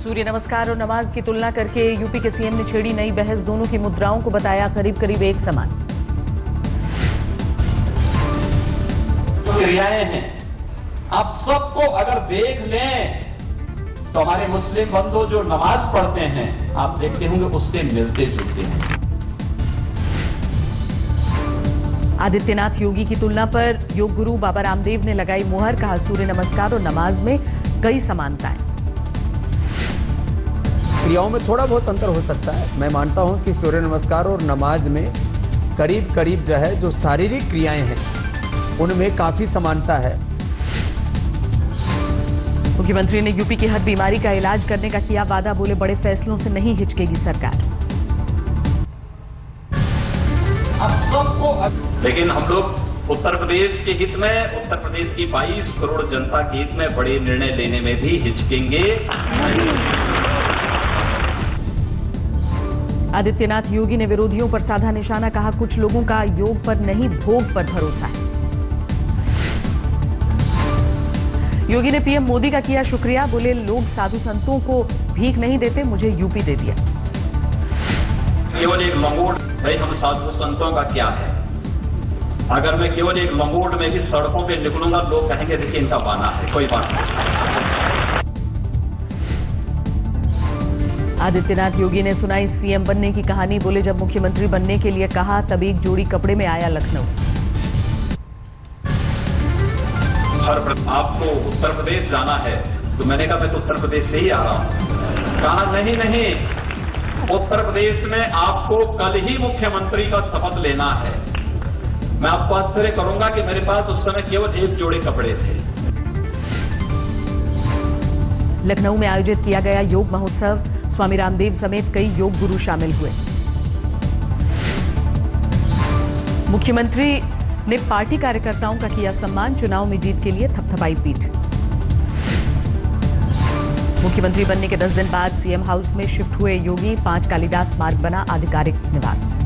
सूर्य नमस्कार और नमाज की तुलना करके यूपी के सीएम ने छेड़ी नई बहस। दोनों की मुद्राओं को बताया करीब करीब एक समान। क्रियाएं हैं, आप सबको अगर देख लें तो हमारे मुस्लिम बंधु जो नमाज पढ़ते हैं आप देखते होंगे उससे मिलते जुलते हैं। आदित्यनाथ योगी की तुलना पर योग गुरु बाबा रामदेव ने लगाई मुहर। कहा सूर्य नमस्कार और नमाज में कई समानताएं। क्रियाओं में थोड़ा बहुत अंतर हो सकता है। मैं मानता हूं कि सूर्य नमस्कार और नमाज में करीब करीब जो है जो शारीरिक क्रियाएं हैं उनमें काफी समानता है। मुख्यमंत्री ने यूपी की हर बीमारी का इलाज करने का किया वादा। बोले बड़े फैसलों से नहीं हिचकेगी सरकार। अब सबको लेकिन हम लोग उत्तर प्रदेश के हित में, उत्तर प्रदेश की 22 करोड़ जनता के हित में बड़े निर्णय लेने में भी हिचकेंगे नहीं। आदित्यनाथ योगी ने विरोधियों पर साधा निशाना। कहा कुछ लोगों का योग पर नहीं भोग पर भरोसा है। योगी ने पीएम मोदी का किया शुक्रिया। बोले लोग साधु संतों को भीख नहीं देते, मुझे यूपी दे दिया। केवल एक लंगोट, भाई हम साधु संतों का क्या है? अगर मैं केवल एक लंगोट में भी सड़कों पे निकलूंगा लोग कहेंगे देखिए इनका बाना है, कोई बात नहीं। आदित्यनाथ योगी ने सुनाई सीएम बनने की कहानी। बोले जब मुख्यमंत्री बनने के लिए कहा तब एक जोड़ी कपड़े में आया लखनऊ। आपको उत्तर प्रदेश जाना है तो मैंने कहा मैं तो उत्तर प्रदेश से ही आ रहा हूं। कहा नहीं, उत्तर प्रदेश में आपको कल ही मुख्यमंत्री का शपथ लेना है। मैं आपको आश्चर्य करूंगा कि मेरे पास उस समय केवल एक जोड़े कपड़े थे। लखनऊ में आयोजित किया गया योग महोत्सव। स्वामी रामदेव समेत कई योग गुरु शामिल हुए। मुख्यमंत्री ने पार्टी कार्यकर्ताओं का किया सम्मान। चुनाव में जीत के लिए थपथपाई पीठ। मुख्यमंत्री बनने के 10 दिन बाद सीएम हाउस में शिफ्ट हुए योगी। 5 कालिदास मार्ग बना आधिकारिक निवास।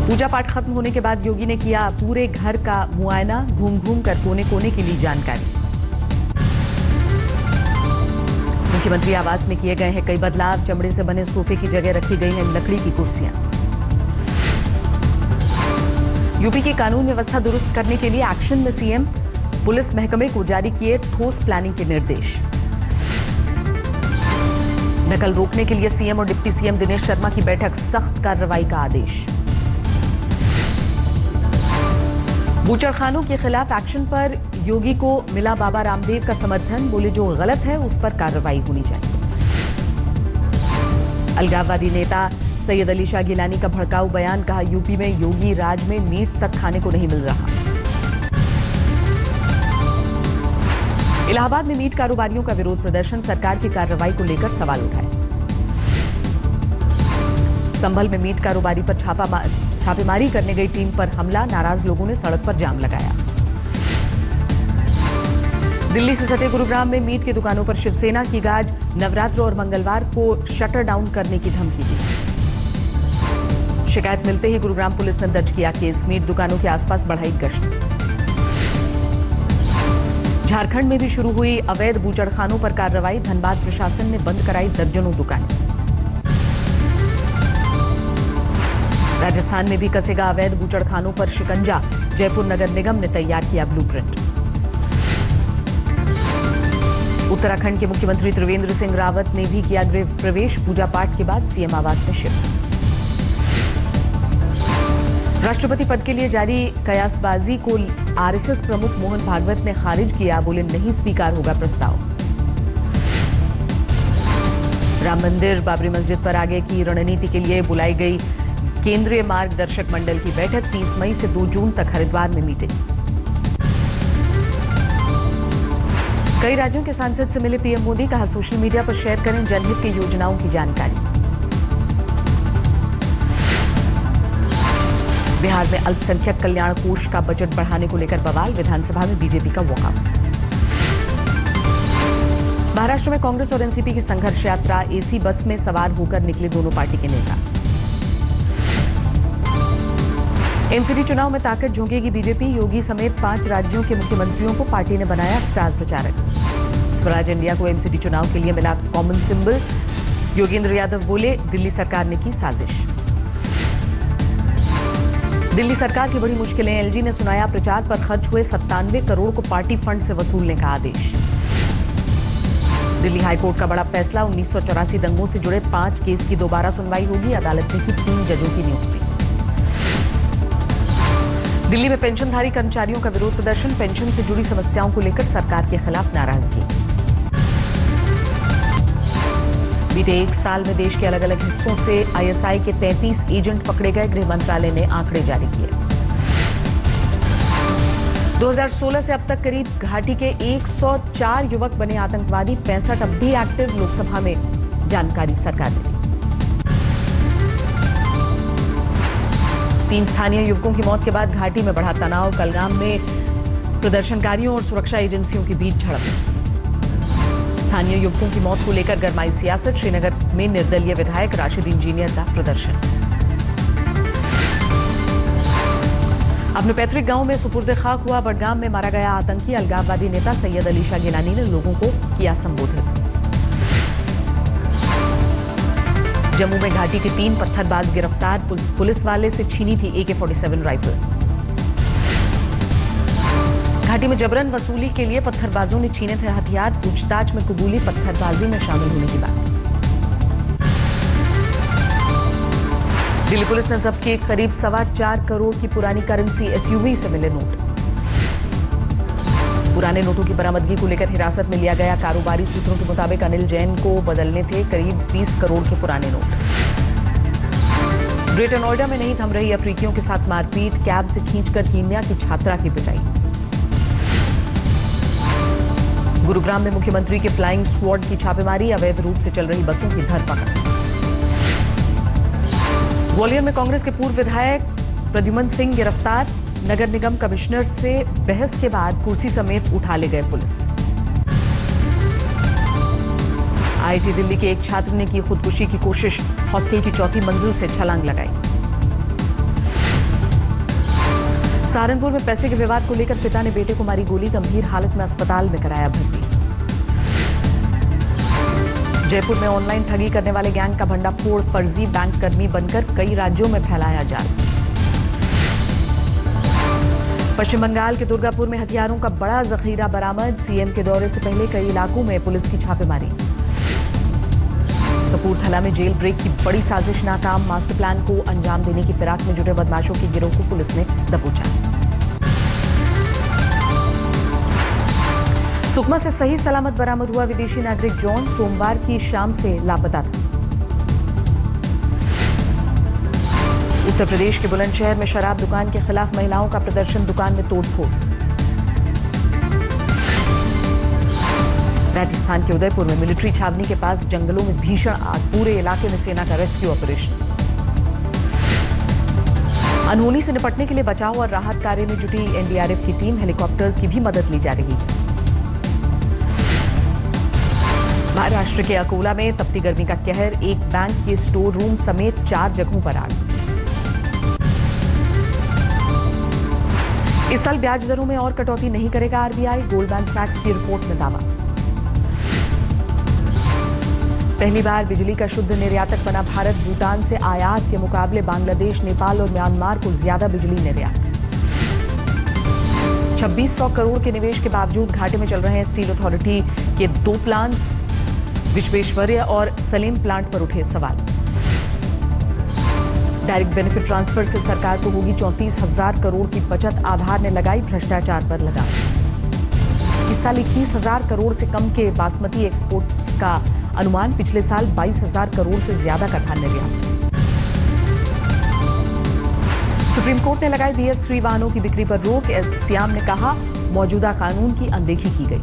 पूजा पाठ खत्म होने के बाद योगी ने किया पूरे घर का मुआयना। घूम घूम कर कोने कोने की ली जानकारी। मुख्यमंत्री आवास में किए गए हैं कई बदलाव। चमड़े से बने सोफे की जगह रखी गई हैं लकड़ी की कुर्सियां। यूपी की कानून व्यवस्था दुरुस्त करने के लिए एक्शन में सीएम। पुलिस महकमे को जारी किए ठोस प्लानिंग के निर्देश। नकल रोकने के लिए सीएम और डिप्टी सीएम दिनेश शर्मा की बैठक। सख्त कार्रवाई का आदेश। बूचड़खानों के खिलाफ एक्शन पर योगी को मिला बाबा रामदेव का समर्थन। बोले जो गलत है उस पर कार्रवाई होनी चाहिए। अलगाववादी नेता सैयद अली शाह गिलानी का भड़काऊ बयान। कहा यूपी में योगी राज में मीट तक खाने को नहीं मिल रहा। इलाहाबाद में मीट कारोबारियों का विरोध प्रदर्शन। सरकार की कार्रवाई को लेकर सवाल उठाए। संभल में मीट कारोबारी पर छापेमारी करने गई टीम पर हमला। नाराज लोगों ने सड़क पर जाम लगाया। दिल्ली से सटे गुरुग्राम में मीट की दुकानों पर शिवसेना की गाज। नवरात्र और मंगलवार को शटर डाउन करने की धमकी दी। शिकायत मिलते ही गुरुग्राम पुलिस ने दर्ज किया केस। मीट दुकानों के आसपास बढ़ाई गश्त। झारखंड में भी शुरू हुई अवैध बूचड़खानों पर कार्रवाई। धनबाद प्रशासन ने बंद कराई दर्जनों दुकानें। राजस्थान में भी कसेगा अवैध बूचड़खानों पर शिकंजा। जयपुर नगर निगम ने तैयार किया ब्लूप्रिंट। उत्तराखंड के मुख्यमंत्री त्रिवेंद्र सिंह रावत ने भी किया गृह प्रवेश। पूजा पाठ के बाद सीएम आवास में शिफ्ट। राष्ट्रपति पद के लिए जारी कयासबाजी को आरएसएस प्रमुख मोहन भागवत ने खारिज किया। बोले नहीं स्वीकार होगा प्रस्ताव। राम मंदिर बाबरी मस्जिद पर आगे की रणनीति के लिए बुलाई गई केंद्रीय मार्गदर्शक मंडल की बैठक। 30 मई से 2 जून तक हरिद्वार में मीटिंग। कई राज्यों के सांसद से मिले पीएम मोदी। कहा सोशल मीडिया पर शेयर करें जनहित की योजनाओं की जानकारी। बिहार में अल्पसंख्यक कल्याण कोष का बजट बढ़ाने को लेकर बवाल। विधानसभा में बीजेपी का वॉकआउट। महाराष्ट्र में कांग्रेस और एनसीपी की संघर्ष यात्रा। एसी बस में सवार होकर निकले दोनों पार्टी के नेता। एमसीडी चुनाव में ताकत झोंकेगी बीजेपी। योगी समेत 5 राज्यों के मुख्यमंत्रियों को पार्टी ने बनाया स्टार प्रचारक। स्वराज इंडिया को एमसीडी चुनाव के लिए मिला कॉमन सिंबल। योगेंद्र यादव बोले, दिल्ली सरकार ने की साजिश। दिल्ली सरकार की बड़ी मुश्किलें, एलजी ने सुनाया प्रचार पर खर्च हुए 97 करोड़ को पार्टी फंड से वसूलने का आदेश। दिल्ली हाईकोर्ट का बड़ा फैसला, 1984 दंगों से जुड़े 5 केस की दोबारा सुनवाई होगी। अदालत ने की 3 जजों की नियुक्ति। दिल्ली में पेंशनधारी कर्मचारियों का विरोध प्रदर्शन, पेंशन से जुड़ी समस्याओं को लेकर सरकार के खिलाफ नाराजगी। बीते 1 साल में देश के अलग अलग हिस्सों से आईएसआई के 33 एजेंट पकड़े गए, गृह मंत्रालय ने आंकड़े जारी किए। 2016 से अब तक करीब घाटी के 104 युवक बने आतंकवादी, 65 अब भी एक्टिव। लोकसभा में जानकारी सरकार ने दी। 3 स्थानीय युवकों की मौत के बाद घाटी में बढ़ा तनाव, कलगाम में प्रदर्शनकारियों और सुरक्षा एजेंसियों के बीच झड़प। स्थानीय युवकों की मौत को लेकर गरमाई सियासत, श्रीनगर में निर्दलीय विधायक राशिद इंजीनियर का प्रदर्शन। अपने पैतृक गांव में सुपुर्द खाक हुआ बडगाम में मारा गया आतंकी, अलगाववादी नेता सैयद अली शाह गिलानी ने लोगों को किया संबोधित। जम्मू में घाटी के 3 पत्थरबाज गिरफ्तार, पुलिस वाले से छीनी थी AK-47 राइफल। घाटी में जबरन वसूली के लिए पत्थरबाजों ने छीने थे हथियार, पूछताछ में कबूली पत्थरबाजी में शामिल होने की बात। दिल्ली पुलिस ने जब्त किए करीब 4.25 करोड़ की पुरानी करेंसी, SUV से मिले नोट। पुराने नोटों की बरामदगी को लेकर हिरासत में लिया गया। कारोबारी सूत्रों के मुताबिक अनिल जैन को बदलने थे करीब 20 करोड़ के पुराने नोट। ग्रेटर नोएडा में नहीं थम रही अफ्रीकियों के साथ मारपीट, कैब से खींचकर कीनिया की छात्रा की पिटाई। गुरुग्राम में मुख्यमंत्री के फ्लाइंग स्क्वाड की छापेमारी, अवैध रूप से चल रही बसों की धरपकड़। ग्वालियर में कांग्रेस के पूर्व विधायक प्रद्युमन सिंह गिरफ्तार, नगर निगम कमिश्नर से बहस के बाद कुर्सी समेत उठा ले गए पुलिस। IIT दिल्ली के एक छात्र ने की खुदकुशी की कोशिश, हॉस्टल की 4थी मंजिल से छलांग लगाई। सहारनपुर में पैसे के विवाद को लेकर पिता ने बेटे को मारी गोली, गंभीर हालत में अस्पताल में कराया भर्ती। जयपुर में ऑनलाइन ठगी करने वाले गैंग का भंडाफोड़, फर्जी बैंक कर्मी बनकर कई राज्यों में फैलाया जाल। पश्चिम बंगाल के दुर्गापुर में हथियारों का बड़ा जखीरा बरामद, सीएम के दौरे से पहले कई इलाकों में पुलिस की छापेमारी। कपूरथला में जेल ब्रेक की बड़ी साजिश नाकाम, मास्टर प्लान को अंजाम देने की फिराक में जुटे बदमाशों के गिरोह को पुलिस ने दबोचा। सुकमा से सही सलामत बरामद हुआ विदेशी नागरिक जॉन, सोमवार की शाम से लापता था। उत्तर प्रदेश के बुलंदशहर में शराब दुकान के खिलाफ महिलाओं का प्रदर्शन, दुकान में तोड़फोड़। राजस्थान के उदयपुर में मिलिट्री छावनी के पास जंगलों में भीषण आग, पूरे इलाके में सेना का रेस्क्यू ऑपरेशन। अनहोनी से निपटने के लिए बचाव और राहत कार्य में जुटी एनडीआरएफ की टीम, हेलीकॉप्टर्स की भी मदद ली जा रही है। महाराष्ट्र के अकोला में तपती गर्मी का कहर, एक बैंक के स्टोर रूम समेत 4 जगहों पर आग। इस साल ब्याज दरों में और कटौती नहीं करेगा आरबीआई, गोल्डमैन सैक्स की रिपोर्ट में दावा। पहली बार बिजली का शुद्ध निर्यातक बना भारत, भूटान से आयात के मुकाबले बांग्लादेश, नेपाल और म्यांमार को ज्यादा बिजली निर्यात। 2600 करोड़ के निवेश के बावजूद घाटे में चल रहे हैं स्टील अथॉरिटी के 2 प्लांट्स, विश्वेश्वरैया और सलेम प्लांट पर उठे सवाल। डायरेक्ट बेनिफिट ट्रांसफर से सरकार को होगी 34,000 करोड़ की बचत, आधार ने लगाई भ्रष्टाचार पर लगाम। इस साल 21,000 करोड़ से कम के बासमती एक्सपोर्ट्स का अनुमान, पिछले साल 22,000 करोड़ से ज्यादा का धान निर्यात। सुप्रीम कोर्ट ने लगाई BS3 वाहनों की बिक्री पर रोक, सियाम ने कहा मौजूदा कानून की अनदेखी की गई।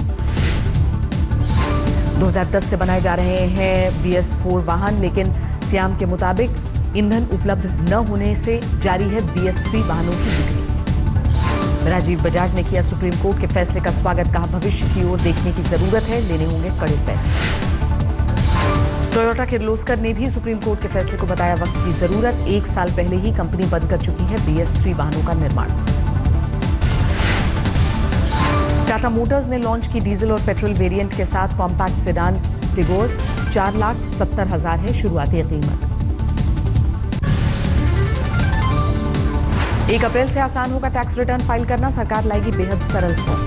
2010 से बनाए जा रहे हैं BS4 वाहन, लेकिन सियाम के मुताबिक ईंधन उपलब्ध न होने से जारी है BS3 वाहनों की बिक्री। राजीव बजाज ने किया सुप्रीम कोर्ट के फैसले का स्वागत, कहा भविष्य की ओर देखने की जरूरत है, लेने होंगे कड़े फैसले। टोयोटा किर्लोस्कर ने भी सुप्रीम कोर्ट के फैसले को बताया वक्त की जरूरत, 1 साल पहले ही कंपनी बंद कर चुकी है BS3 वाहनों का निर्माण। टाटा मोटर्स ने लॉन्च की डीजल और पेट्रोल वेरिएंट के साथ कॉम्पैक्ट सेडान टिगोर 4,70,000 है शुरुआती कीमत। 1 अप्रैल से आसान होगा टैक्स रिटर्न फाइल करना, सरकार लाएगी बेहद सरल फॉर्म।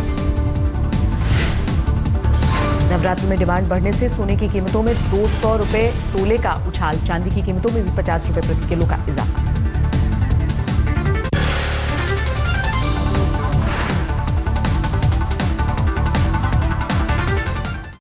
नवरात्र में डिमांड बढ़ने से सोने की कीमतों में 200 रुपए तोले का उछाल, चांदी की कीमतों में भी 50 रुपए प्रति किलो का इजाफा।